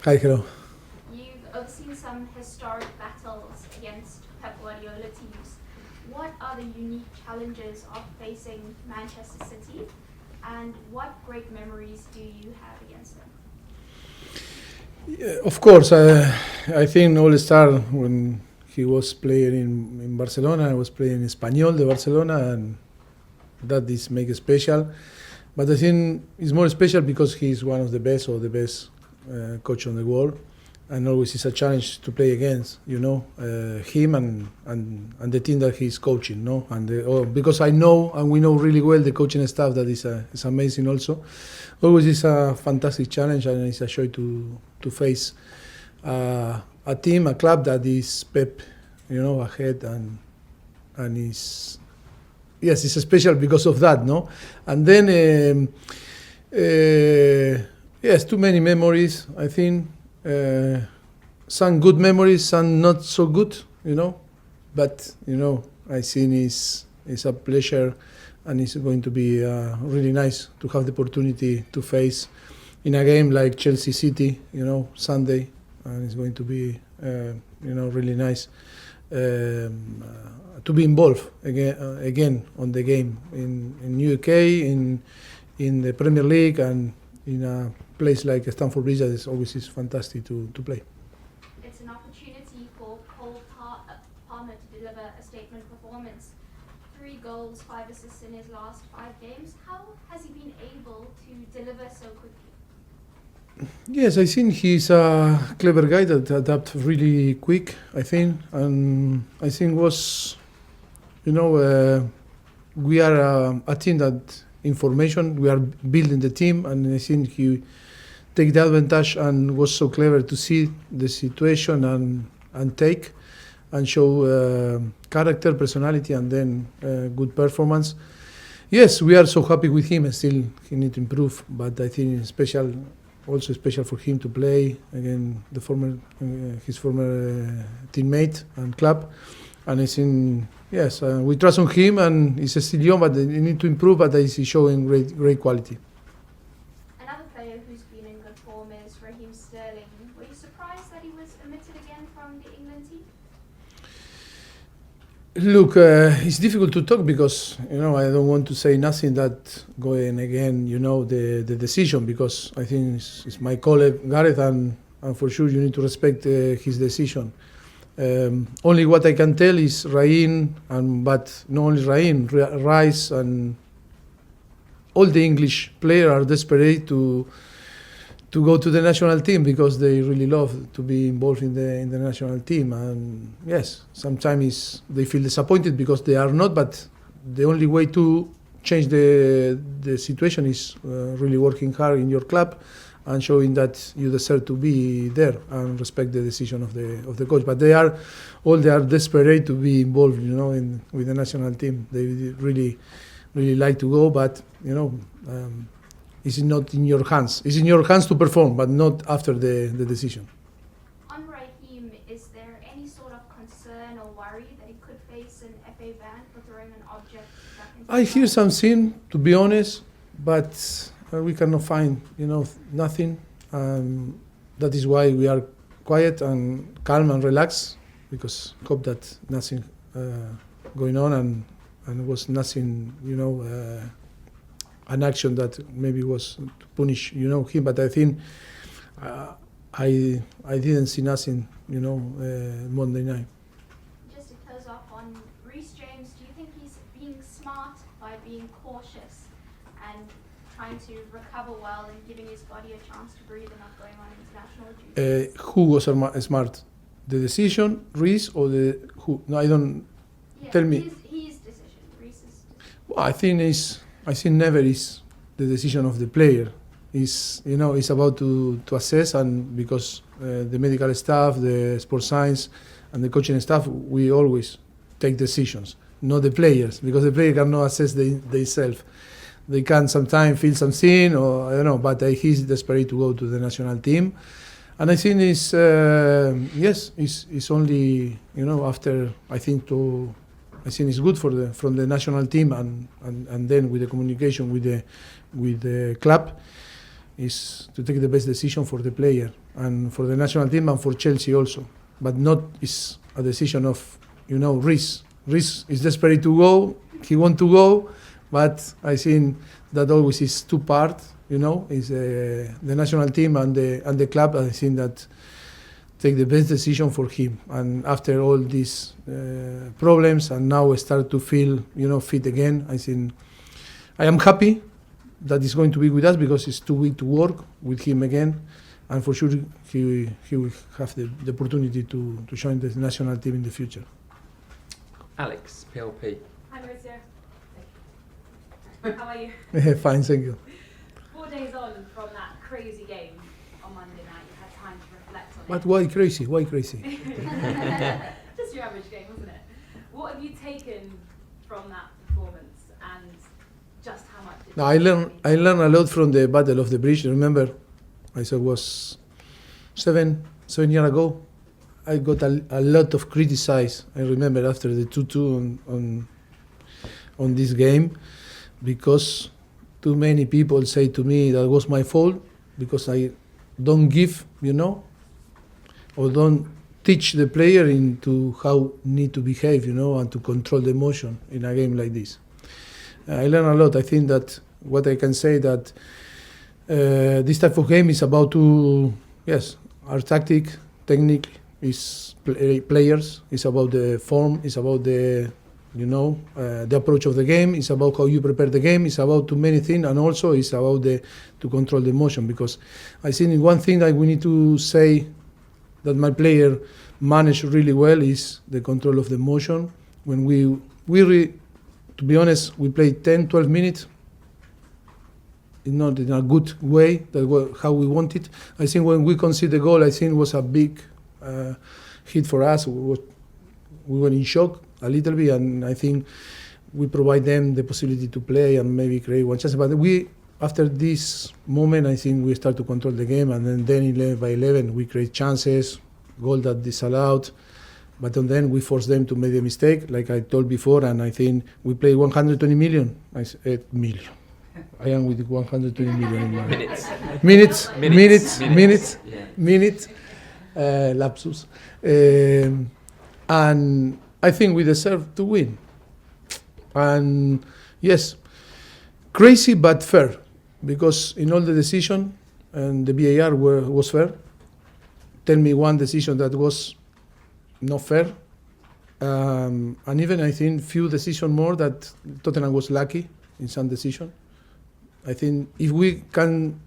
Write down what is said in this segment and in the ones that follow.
Hi, hello. You've overseen some historic battles against Pep Guardiola teams. What are the unique challenges of facing Manchester City, and what great memories do you have against them? Yeah, of course, I think all started when he was playing in Barcelona. I was playing in Espanyol de Barcelona, and that is make it special. But I think it's more special because he's one of the best or the best coach on the world, and always is a challenge to play against. Him and the team that he's coaching. No, and because I know and we know really well the coaching staff that is amazing also. Always is a fantastic challenge, and it's a joy to face a team, a club that is Pep, ahead and is. Yes, it's special because of that, no? And then, yes, too many memories, I think. Some good memories, some not so good, But, I think it's a pleasure, and it's going to be really nice to have the opportunity to face in a game like Chelsea City, Sunday. And it's going to be, really nice. To be involved again on the game in UK, in the Premier League, and in a place like Stamford Bridge that is always fantastic to play. It's an opportunity for Palmer to deliver a statement performance. 3 goals, 5 assists in his last 5 games. How has he been able to deliver so quickly? Yes, I think he's a clever guy that adapts really quick, I think. And I think we are a team that information, we are building the team, and I think he take the advantage and was so clever to see the situation and take and show character, personality, and then good performance. Yes, we are so happy with him, and still he need to improve, but I think also special for him to play again his former teammate and club, and I think yes, we trust on him, and he's still young, but he need to improve, but he's showing great quality. Another player who's been in good form is Raheem Sterling. Were you surprised that he was omitted again from the England team? Look, it's difficult to talk because I don't want to say nothing that going again. The decision, because I think it's my colleague Gareth, and for sure you need to respect his decision. Only what I can tell is Raheem, but not only Raheem, Rice and all the English players are desperate to go to the national team because they really love to be involved in the national team. And yes, sometimes they feel disappointed because they are not, but the only way to change the situation is really working hard in your club and showing that you deserve to be there and respect the decision of the coach. But they are desperate to be involved, with the national team. They really like to go, but it's not in your hands. It's in your hands to perform, but not after the decision. On Raheem, is there any sort of concern or worry that he could face an FA ban for throwing an object back into I hear something, to be honest, but we cannot find, nothing. That is why we are quiet and calm and relaxed, because hope that nothing going on and was nothing, an action that maybe was to punish, him. But I think I didn't see nothing, Monday night. Just to close off on Reece James, do you think he's being smart by being cautious and trying to recover well and giving his body a chance to breathe and not going on international duty? Who was smart? The decision, Reece, or who? No, I don't. Yeah, tell me. His decision, Reece's decision. Well, I think never is the decision of the player. It's about to assess, and because the medical staff, the sports science, and the coaching staff, we always take decisions, not the players, because the player cannot assess themselves. They can sometimes feel something, or I don't know, but he's desperate to go to the national team. And I think it's only after I think it's good from the national team and then with the communication with the club. is to take the best decision for the player and for the national team and for Chelsea also. But not is a decision of, Reece. Reece is desperate to go. He wants to go, but I think that always is two parts. Is the national team and the club. I think that take the best decision for him. And after all these problems, and now start to feel, fit again. I think I am happy that he's going to be with us because it's too weak to work with him again. And for sure, he will have the opportunity to join the national team in the future. Alex, PLP. Hi, Mauricio. How are you? Fine, thank you. 4 days on from that crazy game on Monday night, you had time to reflect on But why crazy? Why crazy? it. Just your average game, wasn't it? What have you taken from that performance, and just how much did I learned a lot from the Battle of the Bridge. Remember, I said it was 7 years ago. I got a lot of criticism. I remember after the 2-2 on this game, because too many people say to me that was my fault because I don't give, or don't teach the player into how need to behave, and to control the emotion in a game like this. I learned a lot. I think that what I can say that this type of game is about our tactic, technique, is players, it's about the form, it's about the approach of the game, it's about how you prepare the game, it's about too many things, and also it's about to control the emotion. Because I think one thing that we need to say that my player managed really well is the control of the emotion. When to be honest, we played 10-12 minutes, not in a good way, how we wanted. I think when we conceded the goal, I think it was a big hit for us. We were in shock a little bit, and I think we provide them the possibility to play and maybe create one chance. But after this moment, I think we start to control the game, and then 11 by 11, we create chances, goal that disallowed. But then we force them to make a mistake, like I told before, and I think we played 120 million. I said million. I am with 120 million in mind. Minutes. Lapsus. And I think we deserve to win. And yes, crazy but fair, because in all the decision, and the VAR was fair. Tell me one decision that was not fair. And even I think few decisions more that Tottenham was lucky in some decision. I think if we can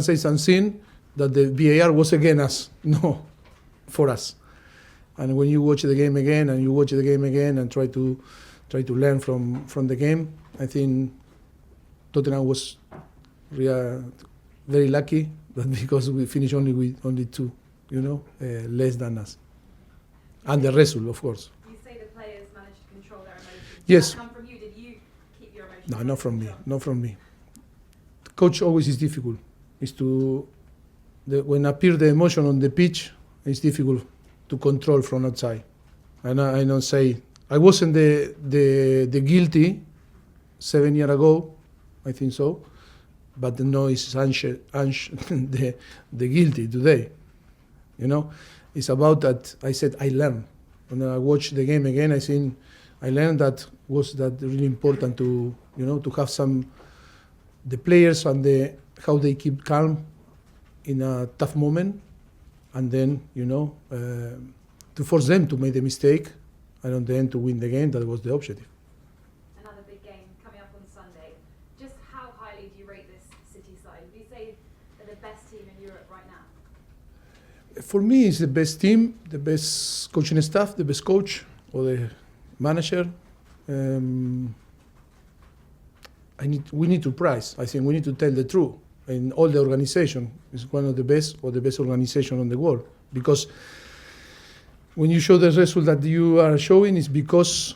say something that the VAR was against us, no, for us. And when you watch the game again and try to learn from the game, I think Tottenham was very lucky, but because we finished only 2, less than us. And the result, of course. You say the players managed to control their emotions. Yes. Did that come from you? Did you keep your emotions? No, not from me. Coach always is difficult. When appear the emotion on the pitch, it's difficult to control from outside. And I don't say I wasn't the guilty 7 years ago, I think so, but no, it's the guilty today. It's about that. I said I learned. When I watched the game again, I think I learned that was that really important to have the players and how they keep calm in a tough moment, and then to force them to make the mistake, and on the end to win the game. That was the objective. Another big game coming up on Sunday. Just how highly do you rate this City side? Would you say they're the best team in Europe right now? For me, it's the best team, the best coaching staff, the best coach or the manager. We need to prize. I think we need to tell the truth. In all the organization, it's one of the best or the best organization on the world. Because when you show the result that you are showing, it's because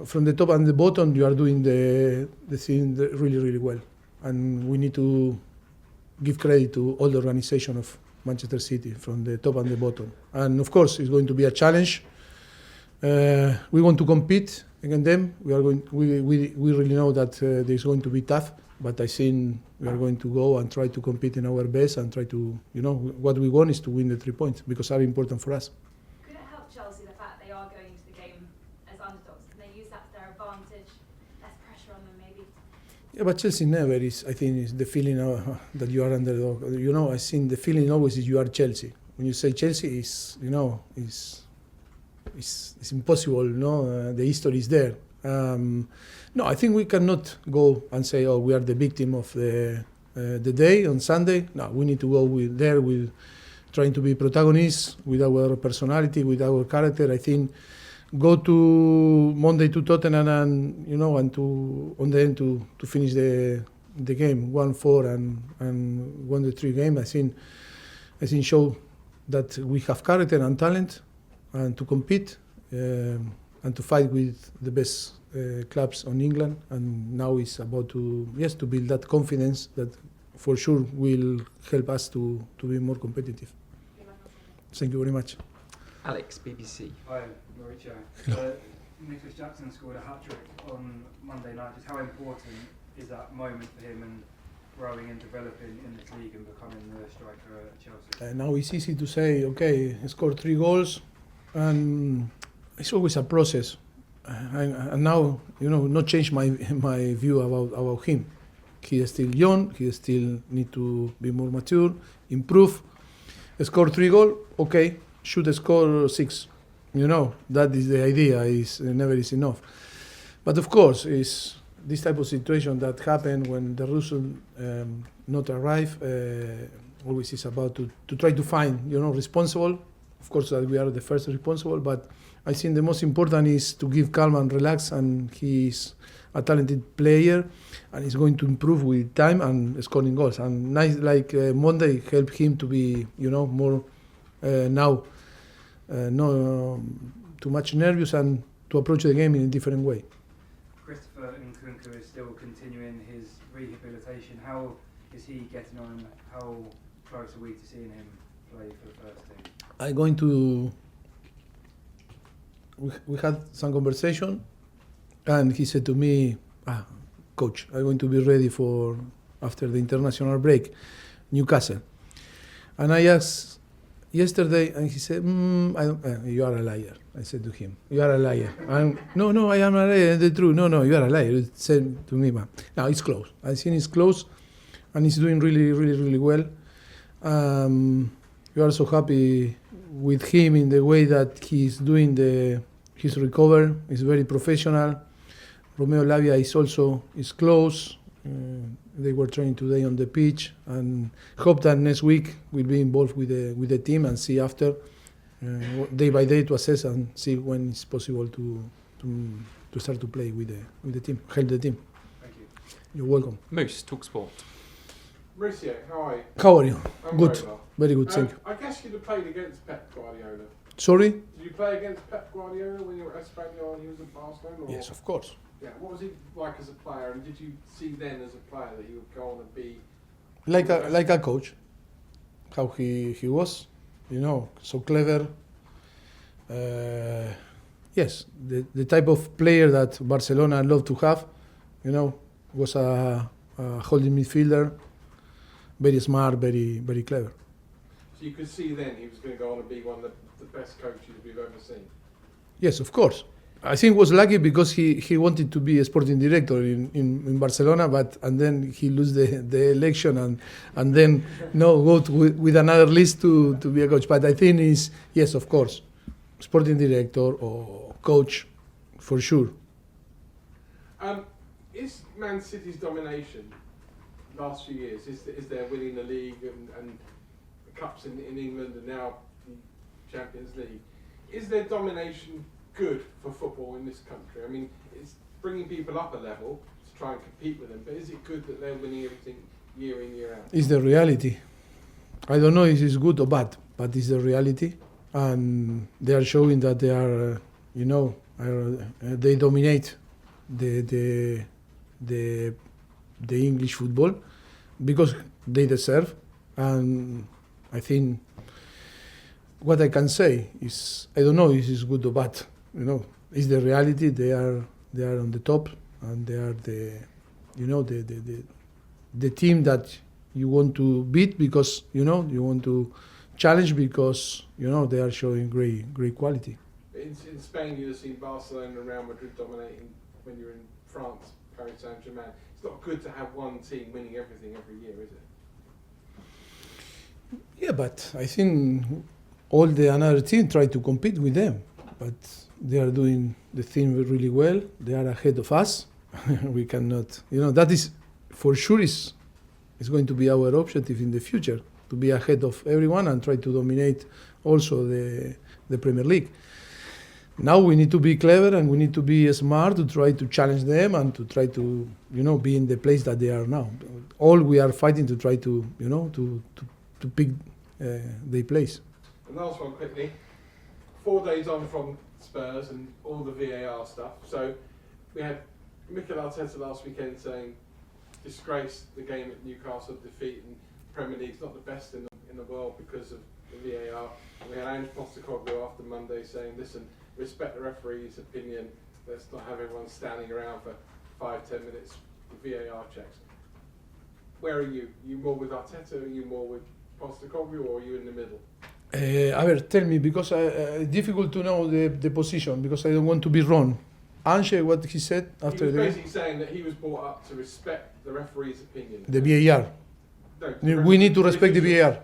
from the top and the bottom you are doing the thing really, really well. And we need to give credit to all the organization of Manchester City, from the top and the bottom. And of course, it's going to be a challenge. We want to compete against them. We really know that it's going to be tough. But I think we are going to go and try to compete in our best and try to, what we want is to win the 3 points because are important for us. Could it help Chelsea the fact they are going to the game as underdogs? Can they use that to their advantage? Less pressure on them, maybe? Yeah, but Chelsea never is. I think is the feeling that you are underdog. I think the feeling always is you are Chelsea. When you say Chelsea, is it's impossible. The history is there. No, I think we cannot go and say, "Oh, we are the victim of the day on Sunday." No, we need to go with trying to be protagonists with our personality, with our character. I think go to Monday to Tottenham and and to on the end to finish the game 1-4 and won the 3 game. I think show that we have character and talent and to compete and to fight with the best clubs on England. And now it's about to build that confidence that for sure will help us to be more competitive. Thank you very much. Alex, BBC. Hi, Mauricio. Nicholas Jackson scored a hat-trick on Monday night. Just how important is that moment for him and growing and developing in this league and becoming the striker at Chelsea? Now it's easy to say, okay, he scored 3 goals, and it's always a process. And now, not change my view about him. He is still young. He still need to be more mature, improve. Score 3 goals, okay. Should score 6. That is the idea. Is never is enough. But of course, is this type of situation that happen when the result not arrive. Always is about to try to find responsible. Of course, that we are the first responsible, but I think the most important is to give calm and relax. And he's a talented player, and he's going to improve with time and scoring goals. And nice, like Monday, help him to be more now. No too much nervous and to approach the game in a different way. Christopher Nkunku is still continuing his rehabilitation. How is he getting on? How close are we to seeing him play for the first team? I'm going to. We had some conversation, and he said to me, "Coach, I'm going to be ready for after the international break, Newcastle." And I asked yesterday, and he said, "You are a liar." I said to him, "You are a liar." No, I am a liar. The truth. No, you are a liar. He said to me, "Man, now it's close. I think it's close, and he's doing really, really, really well." We are so happy with him in the way that he's doing his recovery. He's very professional. Romeo Lavia is close. They were training today on the pitch, and hope that next week we'll be involved with the team and see after day by day to assess and see when it's possible to start to play with the team, help the team. Thank you. You're welcome. Moose, talkSPORT. Mauricio, how are you? How are you? I'm Good. very well. Very good, thank you. I guess you'd have played against Pep Guardiola. Sorry? Did you play against Pep Guardiola when you were at Espanyol and he was at Barcelona? Or? Yes, of course. Yeah. What was he like as a player, and did you see then as a player that he would go on and be Like a coach, how he was, so clever. Yes, the type of player that Barcelona loved to have, was a holding midfielder, very smart, very, very clever. So you could see then he was going to go on and be one of the best coaches we've ever seen. Yes, of course. I think he was lucky because he wanted to be a sporting director in Barcelona, and then he lose the election and then go with another list to be a coach. But I think is yes, of course, sporting director or coach for sure. Is Man City's domination last few years, is there winning the league and the cups in England and now the Champions League, is their domination good for football in this country? I mean, it's bringing people up a level to try and compete with them, but is it good that they're winning everything year in, year out? It's the reality. I don't know if it's good or bad, but it's the reality, and they are showing that they are, they dominate the English football because they deserve. And I think what I can say is I don't know if it's good or bad. It's the reality. They are on the top, and they are the the team that you want to beat because, you want to challenge because, they are showing great quality. In Spain, you've seen Barcelona and Real Madrid dominating. When you're in France, Paris Saint-Germain, it's not good to have one team winning everything every year, is it? Yeah, but I think all the another team try to compete with them, but they are doing the thing really well. They are ahead of us. We cannot, that is for sure is going to be our objective in the future, to be ahead of everyone and try to dominate also the Premier League. Now we need to be clever and we need to be smart to try to challenge them and to try to, be in the place that they are now. All we are fighting to try to, to pick their place. And last one quickly. 4 days on from Spurs and all the VAR stuff. So we had Mikel Arteta last weekend saying, disgrace the game at Newcastle, defeat, and Premier League's not the best in the world because of the VAR. And we had Ange Postecoglou after Monday saying, listen, respect the referee's opinion, let's not have everyone standing around for 5-10 minutes with VAR checks. Where are you? Are you more with Arteta, are you more with Postecoglou, or are you in the middle? Tell me, because it's difficult to know the position, because I don't want to be wrong. Ange, what he said after he was the game? basically saying that he was brought up to respect the referee's opinion. The VAR. No, We need to respect the VAR.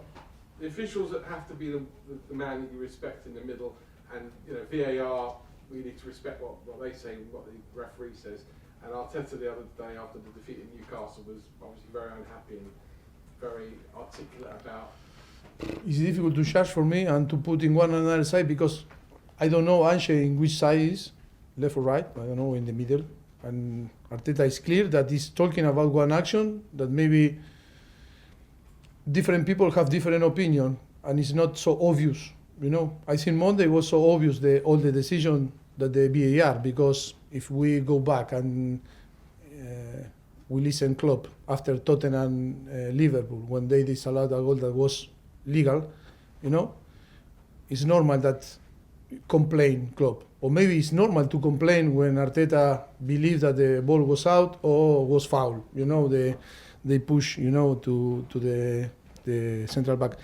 The officials that have to be the man that you respect in the middle, and VAR, we need to respect what they say, what the referee says. And Arteta the other day after the defeat in Newcastle was obviously very unhappy and very articulate about. It's difficult to judge for me and to put in one another side, because I don't know Ange in which side is, left or right, I don't know, in the middle. And Arteta is clear that he's talking about one action that maybe different people have different opinion and it's not so obvious. I think Monday was so obvious, all the decision that the VAR, because if we go back and we listen Klopp after Tottenham Liverpool, when they disallowed a goal that was legal, it's normal that complain Klopp. Or maybe it's normal to complain when Arteta believes that the ball was out or was foul. They push, to the central back.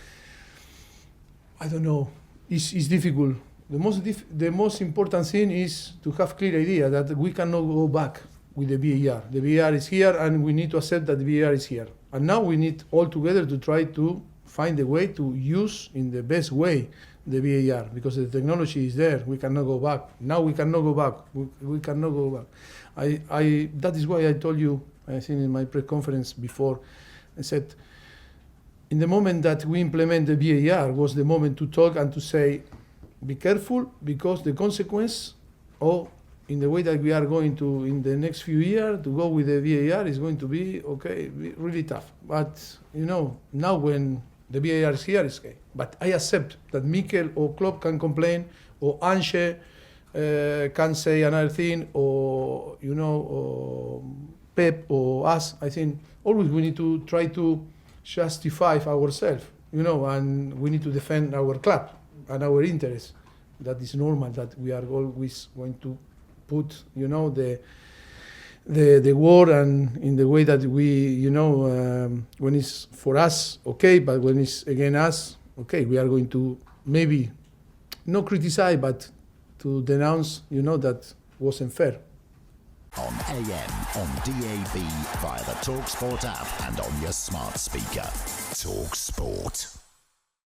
I don't know. It's difficult. The most important thing is to have clear idea that we cannot go back with the VAR. The VAR is here, and we need to accept that the VAR is here. And now we need all together to try to find a way to use in the best way the VAR, because the technology is there. We cannot go back. Now we cannot go back. We cannot go back. That is why I told you, I think in my press conference before, I said, in the moment that we implement the VAR was the moment to talk and to say, be careful, because the consequence, or in the way that we are going to in the next few years to go with the VAR is going to be really tough. But now when the VAR is here, it's okay. But I accept that Mikel or Klopp can complain, or Ange can say another thing, or or Pep or us. I think always we need to try to justify ourselves, and we need to defend our club and our interests. That is normal, that we are always going to put, the war and in the way that we, when it's for us, okay, but when it's against us, okay, we are going to maybe not criticize, but to denounce, that wasn't fair. On AM, on DAB, via the talkSPORT app and on your smart speaker. talkSPORT.